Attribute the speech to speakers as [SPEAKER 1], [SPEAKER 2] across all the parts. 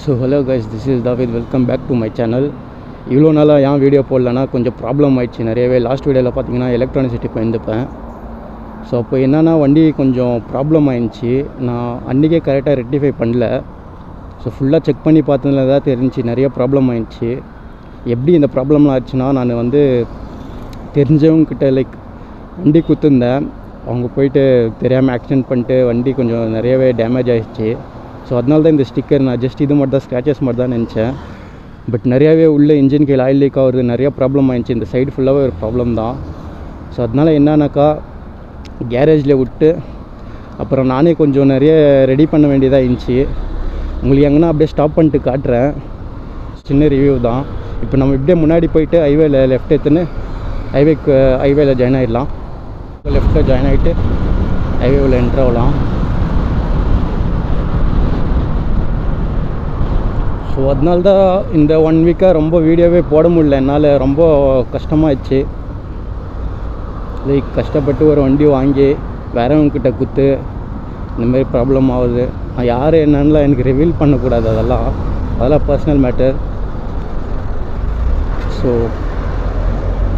[SPEAKER 1] So hello guys, this is David. Welcome back to my channel. இவ்வளோ நாளாக ஏன் video போடலன்னா கொஞ்சம் ப்ராப்ளம் ஆயிடுச்சு நிறையவே. லாஸ்ட் வீடியோவில் பார்த்தீங்கன்னா எலக்ட்ரானிசிட்டி போயிருந்துப்பேன். ஸோ அப்போ என்னென்னா வண்டி கொஞ்சம் ப்ராப்ளம் ஆயிடுச்சு. நான் அன்றைக்கே கரெக்டாக ரெக்டிஃபை பண்ணல. ஸோ ஃபுல்லாக செக் பண்ணி பார்த்ததுல தான் தெரிஞ்சு நிறைய ப்ராப்ளம் ஆயிடுச்சு. எப்படி இந்த ப்ராப்ளம்லாம் ஆச்சுன்னா, நான் தெரிஞ்சவங்கக்கிட்ட வண்டி குத்துருந்தேன். அவங்க போயிட்டு தெரியாமல் ஆக்சிடென்ட் பண்ணிட்டு வண்டி கொஞ்சம் நிறையவே டேமேஜ் ஆகிடுச்சு. ஸோ அதனால தான் இந்த ஸ்டிக்கர். நான் ஜஸ்ட் இது மட்டும் தான், ஸ்க்ராச்சஸ் மட்டும் தான் நினச்சேன். பட் நிறையாவே உள்ள இன்ஜின் கீழே ஆயில் லீக் ஆகுறது, நிறையா ப்ராப்ளம் ஆயிடுச்சு. இந்த சைடு ஃபுல்லாகவே ஒரு ப்ராப்ளம் தான். ஸோ அதனால் என்னன்னாக்கா கேரேஜில் விட்டு அப்புறம் நானே கொஞ்சம் நிறைய ரெடி பண்ண வேண்டியதாக இருந்துச்சு. உங்களுக்கு எங்கன்னா அப்படியே ஸ்டாப் பண்ணிட்டு காட்டுறேன். சின்ன ரிவ்யூ தான். இப்போ நம்ம இப்படியே முன்னாடி போயிட்டு ஹைவேல லெஃப்ட் எடுத்துன்னு ஹைவேல ஜாயின் ஆகிடலாம். லெஃப்ட்டில் ஜாயின் ஆகிட்டு ஹைவேவில் என்ட்ரு ஆகலாம். ஸோ அதனால தான் இந்த 1 வீக்காக ரொம்ப வீடியோவே போட முடியல என்னால். ரொம்ப கஷ்டமாகிடுச்சு. கஷ்டப்பட்டு ஒரு வண்டி வாங்கி வேறவங்கக்கிட்ட குத்து இந்தமாரி ப்ராப்ளம் ஆகுது. நான் யார் என்னன்னுலாம் எனக்கு ரிவீல் பண்ணக்கூடாது. அதெல்லாம் பர்சனல் மேட்டர். ஸோ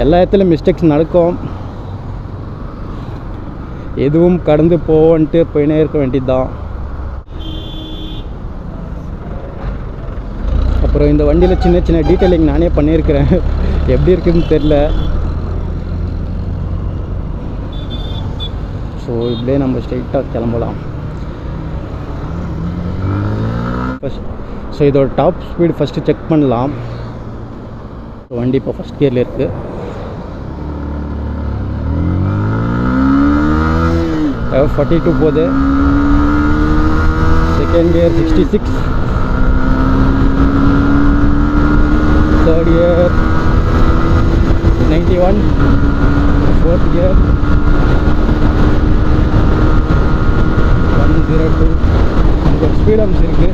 [SPEAKER 1] எல்லா இடத்துலையும் மிஸ்டேக்ஸ் நடக்கும். எதுவும் கடந்து போன்ட்டு போயினே இருக்க வேண்டியது தான். அப்புறம் இந்த வண்டியில் சின்ன சின்ன டீட்டெயிலிங் நானே பண்ணியிருக்கிறேன். எப்படி இருக்குதுன்னு தெரில. ஸோ இப்படியே நம்ம ஸ்ட்ரெயிட்டாக கிளம்பலாம். ஸோ இதோட டாப் ஸ்பீடு ஃபஸ்ட்டு செக் பண்ணலாம். ஸோ வண்டி இப்போ ஃபஸ்ட் கியரில் இருக்குது. F42 போகுது. Second gear 66, third gear 91, fourth gear 102. நமக்கு ஒரு ஸ்பீட் அம்ஸ் இருக்குது.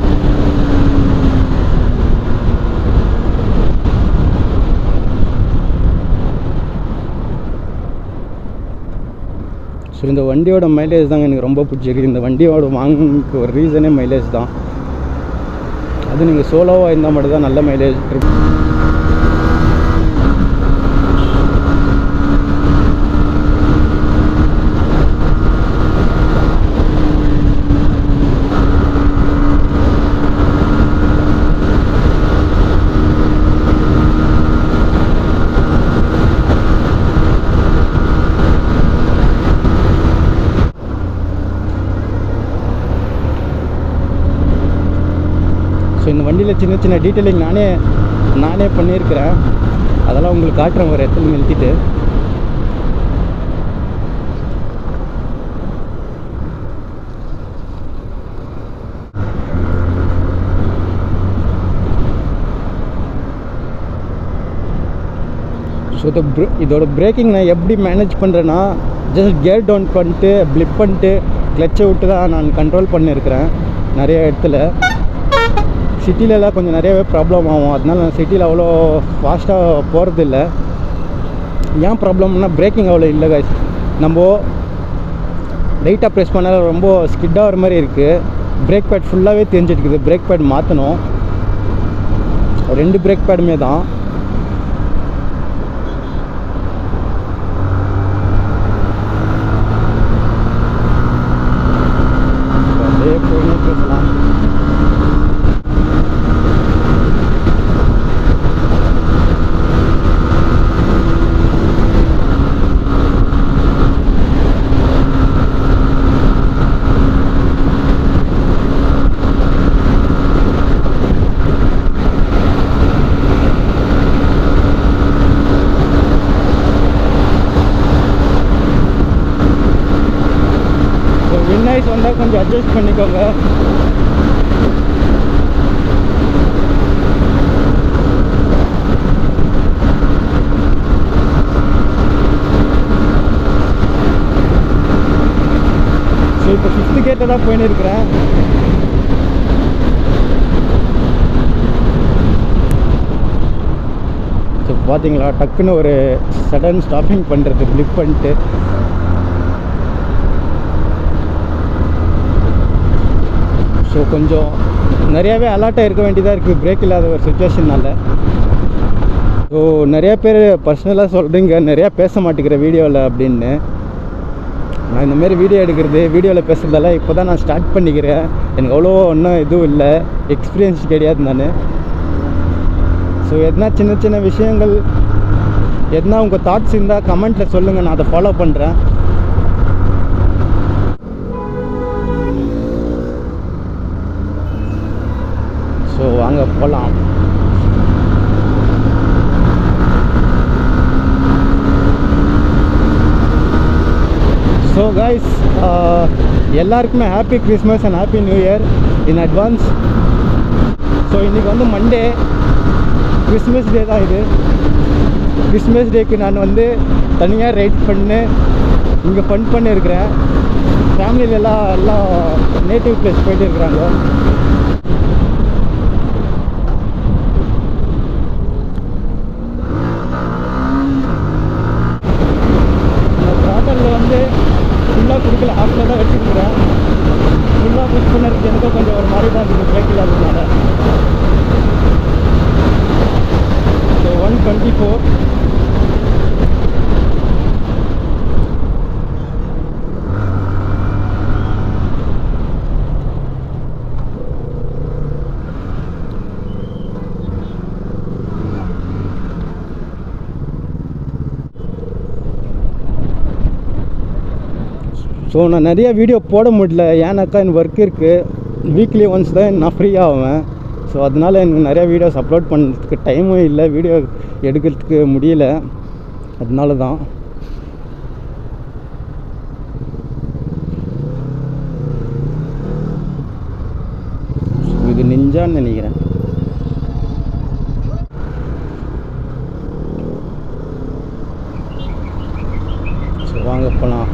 [SPEAKER 1] ஸோ இந்த வண்டியோட மைலேஜ் தாங்க எனக்கு ரொம்ப பிடிச்சிருக்கு. இந்த வண்டியோட வாங்குறதுக்கு ஒரு ரீசனே மைலேஜ் தான். அது நீங்கள் சோலோவாக இருந்தால் மட்டும் தான் நல்ல மைலேஜ் இருக்கும். ஸோ இந்த வண்டியில் சின்ன சின்ன டீட்டெயிலிங் நானே பண்ணியிருக்கிறேன். அதெல்லாம் உங்களுக்கு காட்டுறேன் ஒரு இடத்துல நிறுத்திட்டு. ஸோ இதோட பிரேக்கிங் நான் எப்படி மேனேஜ் பண்ணுறேன்னா, ஜஸ்ட் கியர் டவுன் பண்ணிட்டு ப்ளிப் பண்ணிட்டு கிளச்சை விட்டு தான் நான் கண்ட்ரோல் பண்ணியிருக்கிறேன். நிறைய இடத்துல சிட்டிலலாம் கொஞ்சம் நிறையவே ப்ராப்ளம் ஆகும். அதனால நான் சிட்டியில் அவ்வளோ ஃபாஸ்ட்டாக போகிறது இல்லை. ஏன் ப்ராப்ளம்னா பிரேக்கிங் அவ்வளோ இல்லை கைஸ். நம்ம லைட்டாக ப்ரெஸ் பண்ணால் ரொம்ப ஸ்கிட் ஆகிற மாதிரி இருக்குது. பிரேக் பேட் ஃபுல்லாகவே தெரிஞ்சிருக்குது. பிரேக் பேட் மாற்றணும். 2 பிரேக் பேடுமே தான். அதே போயினே பேசலாம். வின்நாய்ஸ் வந்தால் கொஞ்சம் அட்ஜஸ்ட் பண்ணிக்கோங்க. ஸோ இப்போ 5th கேட்டில் தான் போயின்னு இருக்கிறேன். ஸோ பார்த்தீங்களா, டக்குன்னு ஒரு சடன் ஸ்டாப்பிங் பண்ணுறது, ப்ளிப் பண்ணிட்டு. ஸோ கொஞ்சம் நிறையாவே அலர்ட்டாக இருக்க வேண்டியதாக இருக்குது பிரேக் இல்லாத ஒரு சுச்சுவேஷனால். ஸோ நிறையா பேர் பர்சனலாக சொல்கிறீங்க நிறையா பேச மாட்டேங்கிற வீடியோவில் அப்படின்னு. நான் இந்தமாரி வீடியோ எடுக்கிறது வீடியோவில் பேசுகிறதெல்லாம் இப்போ தான் நான் ஸ்டார்ட் பண்ணிக்கிறேன். எனக்கு அவ்வளோ ஒன்றும் இதுவும் இல்லை, எக்ஸ்பீரியன்ஸ் கிடையாது நான். ஸோ எதனா சின்ன சின்ன விஷயங்கள் எதனா உங்கள் தாட்ஸ் இருந்தால் கமெண்ட்டில் சொல்லுங்கள், நான் அதை ஃபாலோ பண்ணுறேன். ஸோ வாங்க போகலாம். ஸோ கைஸ், எல்லாருக்குமே happy Christmas and happy new year in advance. So இன்றைக்கி வந்து மண்டே, கிறிஸ்மஸ் டே தான் இது. கிறிஸ்மஸ் டேக்கு நான் வந்து தனியாக ரைட் பண்ணு இங்கே ஃபன் பண்ணியிருக்கிறேன். ஃபேமிலியில் எல்லாம் நேட்டிவ் பிளேஸ் போயிட்டு இருக்கிறாங்க. பாட்டிலில் வந்து ஃபுல்லாக குடிக்கல, ஹாஃபில் தான் வச்சுருக்கிறேன். ஃபுல்லாக புஷ் பண்ணுறதுக்கு எனக்கும் கொஞ்சம் ஒரு மாதிரி தான் இருக்குது பிரேக் இல்லாததுனால. ஸோ 124. ஸோ நான் நிறைய வீடியோ போட முடியல, ஏன்னாக்கா எனக்கு ஒர்க் இருக்குது. வீக்லி ஒன்ஸ் தான் நான் ஃப்ரீ ஆவேன். ஸோ அதனால் எனக்கு நிறையா வீடியோஸ் அப்லோட் பண்ணுறதுக்கு டைமும் இல்லை, வீடியோ எடுக்கிறதுக்கு முடியல. அதனால தான். இது நிஞ்சான்னு நினைக்கிறேன். ஸோ வாங்க போகலாம்.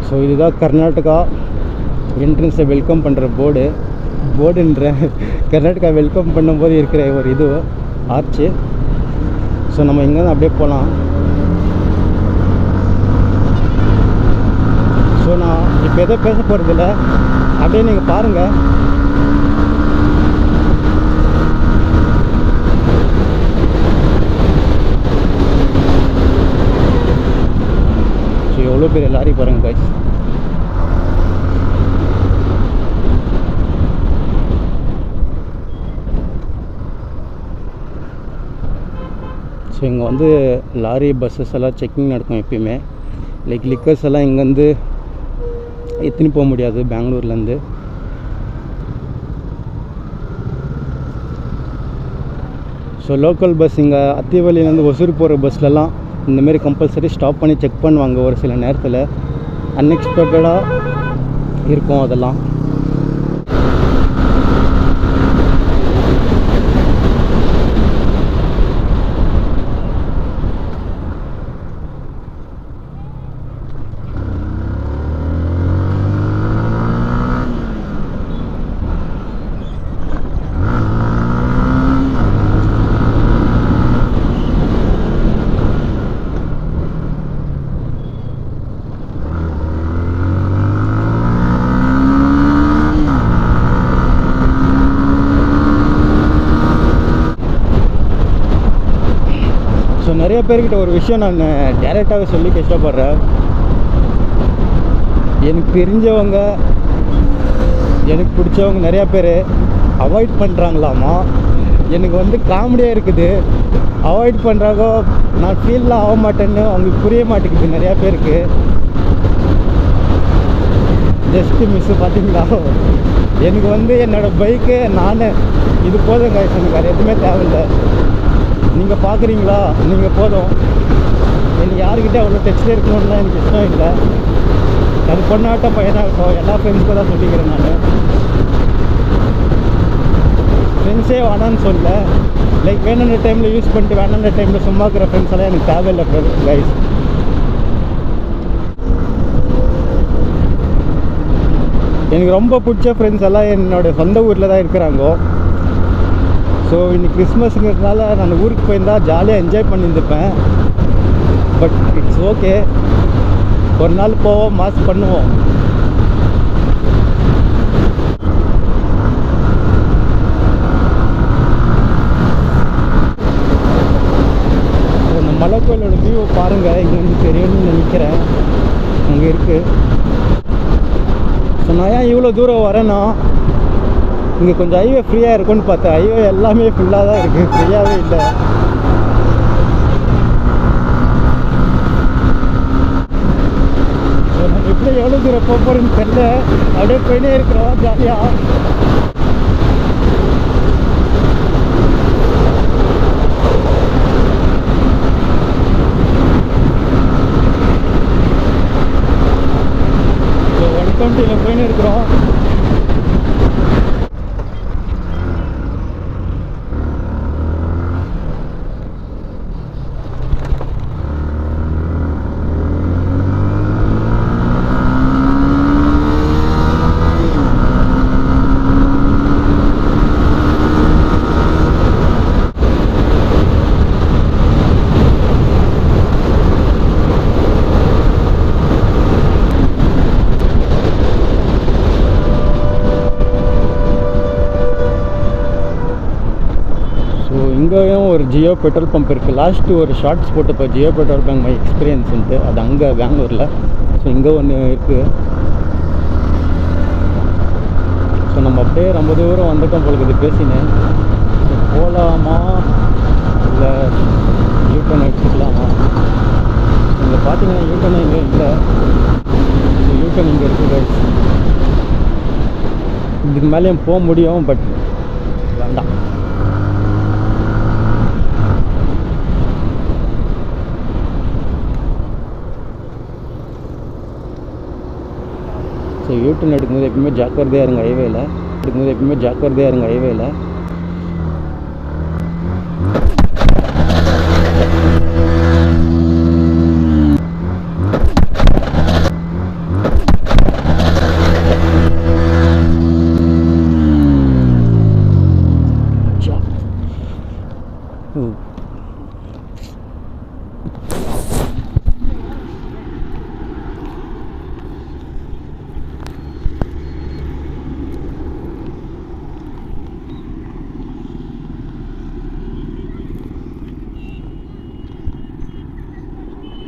[SPEAKER 1] ஸோ இதுதான் கர்நாடகா என்ட்ரன்ஸை வெல்கம் பண்ணுற போர்டுன்ற கர்நாடகா வெல்கம் பண்ணும்போது இருக்கிற ஒரு இது ஆர்ச்சு. ஸோ நம்ம இங்கேருந்து அப்படியே போகலாம். ஸோ நான் இப்போ எதோ பேச போகிறதில்ல, அப்படியே நீங்கள் பாருங்கள். ஸோ எவ்வளோ பேர் எல்லாரையும் பாருங்கள் கைஸ். ஸோ இங்கே வந்து லாரி பஸ்ஸஸ் எல்லாம் செக்கிங் நடக்கும் எப்பயுமே. லைக் லிக்கர்ஸ் எல்லாம் இங்கேருந்து எத்தனை போக முடியாது பெங்களூர்லேருந்து. ஸோ லோக்கல் பஸ் இங்கே அத்திவலியிலேருந்து ஒசூர் போகிற பஸ்லலாம் இந்தமாரி கம்பல்சரி ஸ்டாப் பண்ணி செக் பண்ணுவாங்க. ஒரு சில நேரத்தில் அன்எக்ஸ்பெக்டடாக இருக்கும் அதெல்லாம். நிறைய பேர்கிட்ட ஒரு விஷயம் நான் டைரெக்டாகவே சொல்லி கஷ்டப்படுறேன். எனக்கு தெரிஞ்சவங்க, எனக்கு பிடிச்சவங்க நிறையா பேர் அவாய்ட் பண்ணுறாங்களாமா. எனக்கு வந்து காமெடியாக இருக்குது. அவாய்ட் பண்ணுறாங்கோ, நான் ஃபீல்லாம் ஆக மாட்டேன்னு அவங்களுக்கு புரிய மாட்டேங்குது நிறையா பேருக்கு. ஜஸ்ட்டு மிஸ்ஸு பார்த்தீங்களா, எனக்கு வந்து என்னோடய பைக்கு நான் இது போதுங்க, எனக்கு வேறு எதுவுமே தேவையில்லை. நீங்கள் பார்க்குறீங்களா, நீங்கள் போதும். எனக்கு யாருக்கிட்டே அவ்வளோ டெக்ஸ்டில் இருக்கணும்லாம் எனக்கு இஷ்டம் இல்லை. அது பொண்ணாட்டம் பையனாக இருக்கும், எல்லா ஃப்ரெண்ட்ஸ்க்கும் தான் சொல்லிக்கிறேன் நான். ஃப்ரெண்ட்ஸே வேணான்னு சொல்ல, லைக் வேணுன்ற டைமில் யூஸ் பண்ணிட்டு வேணுன்ற டைமில் சும்மா இருக்கிற ஃப்ரெண்ட்ஸ் எல்லாம் எனக்கு தேவையில்லை கைஸ். எனக்கு ரொம்ப பிடிச்ச ஃப்ரெண்ட்ஸ் எல்லாம் என்னோடய சொந்த ஊரில் தான் இருக்கிறாங்க. ஸோ இன்னைக்கு கிறிஸ்மஸுங்கிறதுனால நான் ஊருக்கு போயிருந்தால் ஜாலியாக என்ஜாய் பண்ணியிருந்துப்பேன். பட் இட்ஸ் ஓகே, ஒரு நாள் போவோம், மாஸ் பண்ணுவோம். பாருங்கள், இங்கே வந்து தெரியும்னு நினைக்கிறேன். அங்கே இருக்குது. ஸோ நான் ஏன் இவ்வளோ தூரம் வரேன்னா, இங்கே கொஞ்சம் ஹைவே ஃப்ரீயாக இருக்கும்னு பார்த்தேன். ஹைவே எல்லாமே ஃபுல்லாக தான் இருக்குது, ஃப்ரீயாகவே இல்லை. ஸோ நான் எப்படி எவ்வளோ தூரம் போக போகிறேன்னு தெரியல. அப்படியே போயினே இருக்கிறோம் ஜாலியாக. ஸோ 120 போயின்னு இருக்கிறோம். இங்கேயும் ஒரு ஜியோ பெட்ரோல் பம்ப் இருக்குது. லாஸ்ட்டு ஒரு ஷார்ட்ஸ் போட்டப்போ ஜியோ பெட்ரோல் பங்க் மை எக்ஸ்பீரியன்ஸுன்ட்டு, அது அங்கே பெங்களூரில். ஸோ இங்கே ஒன்று இருக்குது. ஸோ நம்ம அப்படியே ரொம்ப தூரம் வந்துட்டோம் போல இது பேசினேன். ஸோ போகலாமா இல்லை யூட்டர்ன் எடுத்துக்கலாமா? இங்கே பார்த்தீங்கன்னா யூட்டர்ன் இங்கே இல்லை. ஸோ யூட்டர்ன் இங்கே இருக்குது கைஸ். இதுக்கு மேலேயும் போக முடியும், பட் வேண்டாம். ஸோ யூட்டர்ன் எடுக்கும்போது எப்பவுமே ஜாக்கிரதையாக இருங்க ஹைவேல.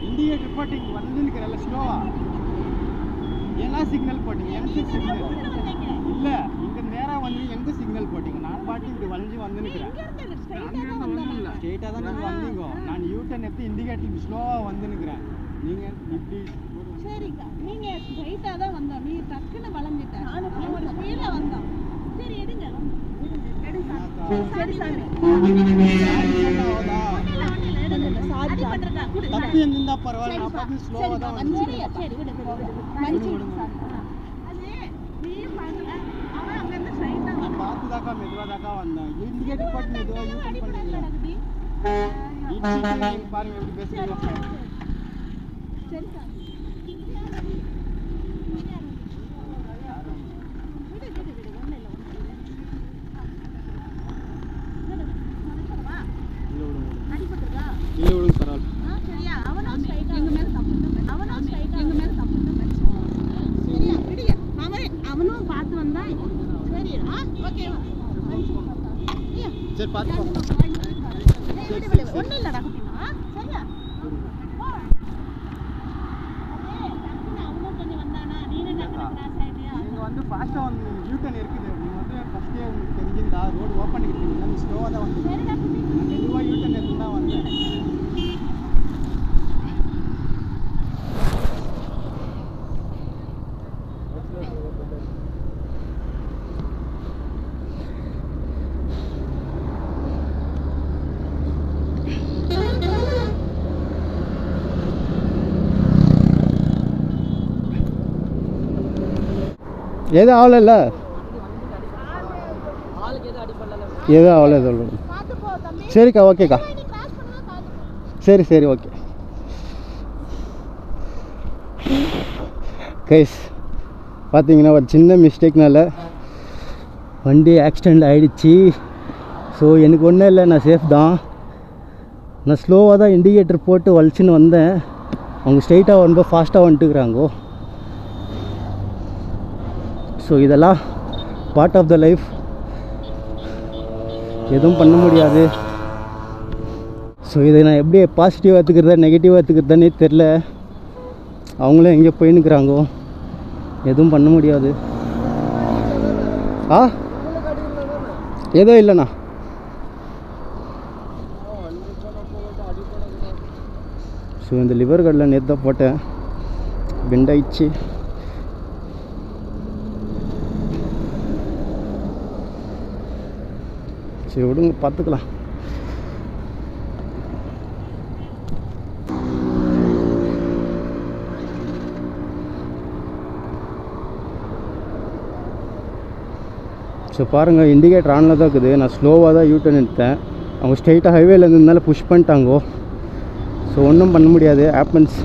[SPEAKER 1] இண்டிகேட்டர் போட்டிங்க வந்துருக்கிறல்ல ஸ்லோவா, என்ன சிக்னல் போட்டிங்க? எந்த சிக்னல் இல்லை, இங்கே நேராக வந்து எந்த சிக்னல் போட்டிங்க? நான் பாட்டு இப்படி வளைஞ்சு வந்துருக்கிறேன். ஸ்ட்ரெயிட்டாக தான் நீங்கள் வந்தீங்க. நான் யூட்டர்ன் எடுத்து இண்டிகேட்டர் ஸ்லோவாக வந்துருக்கிறேன். நீங்கள் இப்படி
[SPEAKER 2] சரிங்க, நீங்கள் ஸ்ட்ரெயிட்டாக தான் வந்தோம். நீ டக்குன்னு வளைஞ்சிட்டேன், ஒரு ஸ்பீடில் வந்தோம். சரி எடுங்க
[SPEAKER 1] தப்பி இருந்தா பரவாயில்ல, நான் பார்த்து ஸ்லோவாக தான் வந்து.
[SPEAKER 2] சரி விடு
[SPEAKER 1] நான் பார்த்துதாக்கா மெதுவாதாக்கா வந்தேன். இண்டிகேட்டர் போட்டு மெதுவாக யூஸ் பண்ணிக்கிறேன். பாருங்க எப்படி பேசுறீங்க.
[SPEAKER 2] சரி சார்
[SPEAKER 1] இல்லை விடுங்க பரவாயில்ல.
[SPEAKER 2] சரியா? அவனும் ஸ்ட்ரைட்டாக எங்கள் மேலே தப்பு சரியா? விடுங்க, அவனும் பார்த்து வந்தான். சரி ஓகேவா?
[SPEAKER 1] சரி பார்த்து
[SPEAKER 2] ஒன்றும் இல்லைடா குட்டிமா. சரியா? அவனும் கொஞ்சம் வந்தானா, நீனும் கிராஸ் ஆகிட்டியா?
[SPEAKER 1] நீங்கள் வந்து ஃபாஸ்ட்டாக வந்து யூட்டர்ன் இருக்குது. நீங்கள் வந்து ஃபஸ்ட்டே உங்களுக்கு தெரிஞ்சிருந்தா ரோடு ஓப்பன் பண்ணிக்கிட்டீங்கன்னா நீ ஸ்லோவாக தான் வந்து மெதுவாக யூட்டர்ன் எடுத்து தான் வந்தேன். எதுவும் ஆகலைல்ல? எதுவும் ஆகலை சொல்லணும். சரிக்கா, ஓகேக்கா. சரி ஓகே கைஸ். பார்த்தீங்கன்னா ஒரு சின்ன மிஸ்டேக்னால வண்டி ஆக்சிடெண்ட் ஆகிடுச்சி. ஸோ எனக்கு ஒன்றும் இல்லை, நான் சேஃப் தான். நான் ஸ்லோவாக தான் இண்டிகேட்டர் போட்டு வலிச்சின்னு வந்தேன். அவங்க ஸ்ட்ரெயிட்டாக வரும்போது ஃபாஸ்ட்டாக வந்துட்டுக்கிறாங்கோ. ஸோ இதெல்லாம் பார்ட் ஆஃப் த லைஃப், எதுவும் பண்ண முடியாது. ஸோ ஸோ இதை நான் எப்படி பாசிட்டிவாக எடுத்துக்கிறதா நெகட்டிவாக எடுத்துக்கிறதானே தெரில. அவங்களும் எங்கே போயின்னுக்குறாங்கோ, எதுவும் பண்ண முடியாது. ஏதோ இல்லைண்ணா. ஸோ இந்த லிவர் கார்டில் நேற்று தான் போட்டேன், பெண்ட் ஆயிடுச்சு. சரி விடுங்க, பார்த்துக்கலாம். ஸோ பாருங்கள், இண்டிகேட்டர் ஆனில் தான் இருக்குது. நான் ஸ்லோவாக தான் யூட்டர்ன் எடுத்தேன். அவங்க ஸ்ட்ரெயிட்டாக ஹைவேல இருந்ததுனால புஷ் பண்ணிட்டாங்கோ. ஸோ ஒன்றும் பண்ண முடியாது, ஆப்பன்ஸ்.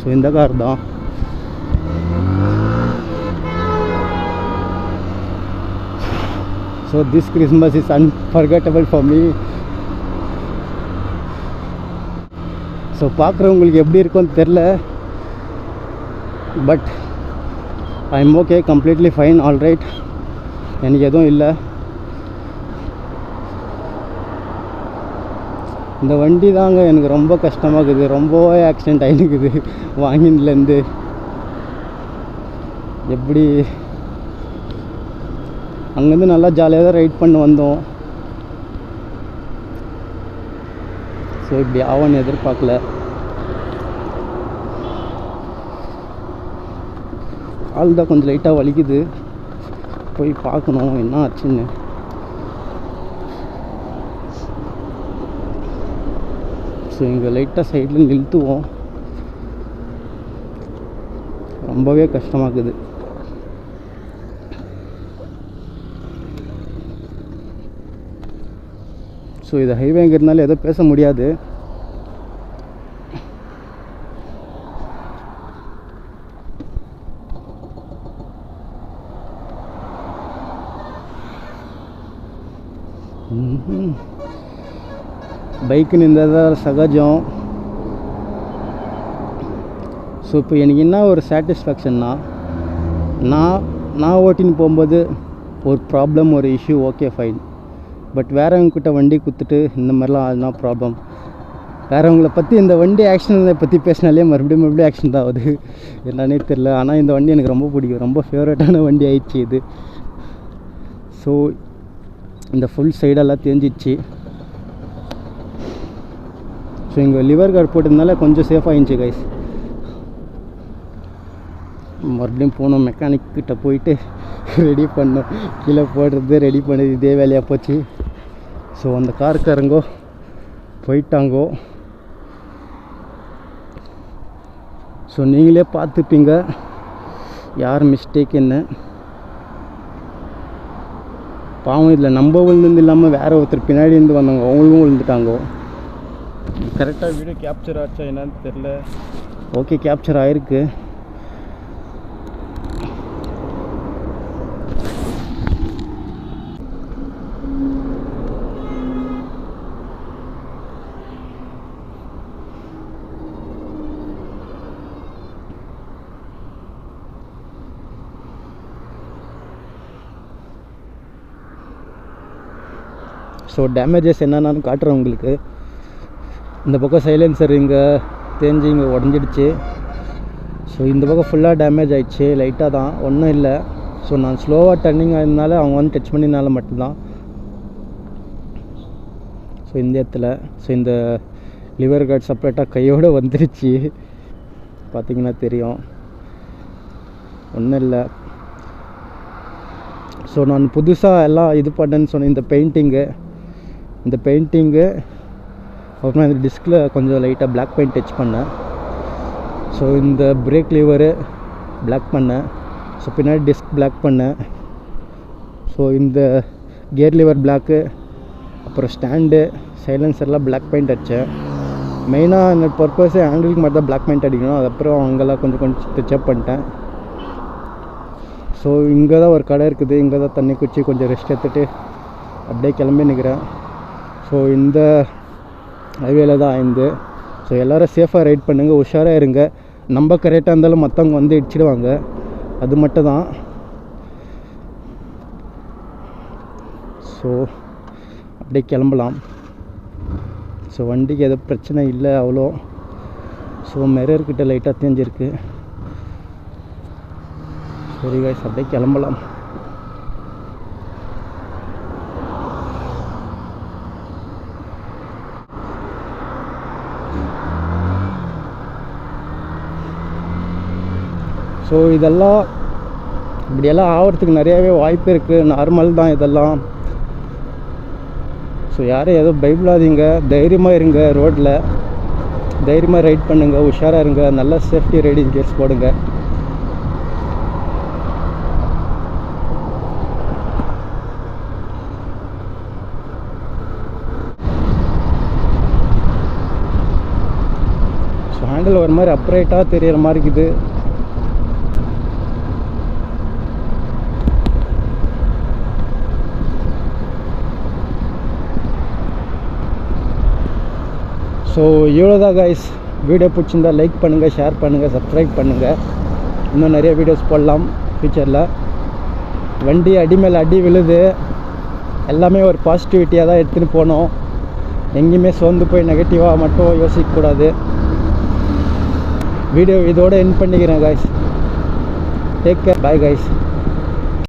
[SPEAKER 1] ஸோ இந்த கார் தான். So this Christmas is unforgettable for me. So பார்க்குறவங்களுக்கு எப்படி இருக்கும்னு தெரில, but I am okay, completely fine, all right. எனக்கு எதுவும் இல்லை. இந்த வண்டி தாங்க எனக்கு ரொம்ப கஷ்டமாகுது. ரொம்பவே ஆக்சிடெண்ட் ஆகிருக்குது வாங்கினதுலேருந்து. எப்படி அங்கேருந்து நல்லா ஜாலியாக தான் ரைட் பண்ணி வந்தோம். ஸோ இப்படி ஆவான்னு எதிர்பார்க்கல. ஆள் தான் கொஞ்சம் லைட்டாக வலிக்குது, போய் பார்க்கணும் என்ன ஆச்சுன்னு. ஸோ இங்கே லைட்டாக சைடில் நிறுத்துவோம், ரொம்பவே கஷ்டமாகுது. ஸோ இது ஹைவேங்கிறதுனால எதோ பேச முடியாது. பைக்கு நின்றதான் சகஜம். ஸோ இப்போ எனக்கு என்ன ஒரு சாட்டிஸ்ஃபேக்ஷன்னா, நான் ஓட்டின்னு போகும்போது ஒரு ப்ராப்ளம், ஒரு இஷ்யூ, ஓகே ஃபைன். பட் வேறவங்கக்கிட்ட வண்டி கொடுத்துட்டு இந்த மாதிரிலாம் ஆகுதுனா ப்ராப்ளம். வேறவங்கள பற்றி இந்த வண்டி ஆக்சிடென்ட்டை பற்றி பேசினாலே மறுபடியும் ஆக்சிடென்ட் ஆகுது, என்னன்னே தெரில. ஆனால் இந்த வண்டி எனக்கு ரொம்ப பிடிக்கும், ரொம்ப ஃபேவரட்டான வண்டி ஆயிடுச்சு இது. ஸோ இந்த ஃபுல் சைடெல்லாம் தெரிஞ்சிச்சு. ஸோ இங்கே லிவர் கார்டு போட்டதுனால கொஞ்சம் சேஃபாக இருந்துச்சு கைஸ். மறுபடியும் போனோம், மெக்கானிக் கிட்ட போயிட்டு ரெடி பண்ணோம். கீழே போடுறது ரெடி பண்ணது இதே வேலையாக போச்சு. ஸோ அந்த காருக்காரங்கோ போயிட்டாங்கோ. ஸோ நீங்களே பார்த்துப்பீங்க யார் மிஸ்டேக் என்ன. பாவம், இதில் நம்ம விழுந்து இல்லாமல் வேறு ஒருத்தர் பின்னாடி இருந்து வந்தாங்க, அவங்களும் விழுந்துட்டாங்கோ. கரெக்டாக வீடியோ கேப்சர் ஆச்சா என்னன்னு தெரில. ஓகே, கேப்சர் ஆகிருக்கு. ஸோ டேமேஜஸ் என்னென்னு காட்டுறேன் உங்களுக்கு. இந்த பக்கம் சைலன்சர் இங்கே தேஞ்சு இங்கே உடஞ்சிடுச்சு. ஸோ இந்த பக்கம் ஃபுல்லாக டேமேஜ் ஆகிடுச்சு, லைட்டாக தான், ஒன்றும் இல்லை. ஸோ நான் ஸ்லோவாக டர்னிங் ஆயிருந்தால அவங்க வந்து டச் பண்ணினால மட்டும்தான். ஸோ இந்த இடத்துல இந்த லிவர் கார்டு செப்பரேட்டாக கையோடு வந்துருச்சு, பார்த்திங்கன்னா தெரியும், ஒன்றும் இல்லை. ஸோ நான் புதுசாக எல்லாம் இது பண்ணேன்னு சொன்னேன். இந்த பெயிண்டிங்கு அப்புறமா இந்த டிஸ்கில் கொஞ்சம் லைட்டாக பிளாக் பெயிண்ட் டச் பண்ணேன். ஸோ இந்த பிரேக் லிவரு பிளாக் பண்ணேன். ஸோ பின்னாடி டிஸ்க் பிளாக் பண்ணேன். ஸோ இந்த கியர் லிவர் பிளாக்கு, அப்புறம் ஸ்டாண்டு, சைலன்சர்லாம் பிளாக் பெயிண்ட் அடித்தேன். மெயினாக இந்த பர்பஸே ஹேண்டிலுக்கு மட்டும் தான் பிளாக் பெயிண்ட் அடிக்கணும். அதுக்கப்புறம் அங்கெல்லாம் கொஞ்சம் டச்சப் பண்ணிட்டேன். ஸோ இங்கே தான் ஒரு கடை இருக்குது, இங்கே தான் தண்ணி குச்சி கொஞ்சம் ரெஸ்ட் எடுத்துகிட்டு அப்படியே கிளம்பி நிற்கிறேன். ஸோ இந்த ஹைவேல தான் ஆயிருந்து. ஸோ எல்லோரும் சேஃபாக ரைட் பண்ணுங்கள், உஷாராக இருங்க. நம்ம கரெக்டாக இருந்தாலும் மற்றவங்க வந்து இடிச்சிடுவாங்க, அது மட்டும் தான். ஸோ அப்படியே கிளம்பலாம். ஸோ வண்டிக்கு எதுவும் பிரச்சனை இல்லை அவ்வளோ. ஸோ மிரர்கிட்ட லைட்டாக தேஞ்சிருக்கு. சரி கைஸ், அப்படியே கிளம்பலாம். ஸோ இதெல்லாம் இப்படியெல்லாம் ஆகிறதுக்கு நிறையாவே வாய்ப்பு இருக்குது. நார்மல் தான் இதெல்லாம். ஸோ யாரும் எதுவும் பயப்படாதீங்க, தைரியமாக இருங்க. ரோட்டில் தைரியமாக ரைட் பண்ணுங்கள், உஷாராக இருங்க, நல்ல சேஃப்டி ரைடிங் கியர்ஸ் போடுங்க. ஸோ ஹேண்டில் ஒரு மாதிரி அப்ரைட்டாக தெரிகிற மாதிரி இருக்குது. ஸோ இவ்வளோ தான் கைஸ். வீடியோ பிடிச்சிருந்தா லைக் பண்ணுங்கள், ஷேர் பண்ணுங்கள், சப்ஸ்கிரைப் பண்ணுங்கள். இன்னும் நிறைய வீடியோஸ் போடலாம் ஃப்யூச்சரில். வண்டி அடி மேலே அடி விழுது, எல்லாமே ஒரு பாசிட்டிவிட்டியாக தான் எடுத்துகிட்டு போகணும். எங்கேயுமே சோர்ந்து போய் நெகட்டிவாக மட்டும் யோசிக்கக்கூடாது. வீடியோ இதோடு எண்ட் பண்ணிக்கிறேன் guys. Take care, bye guys.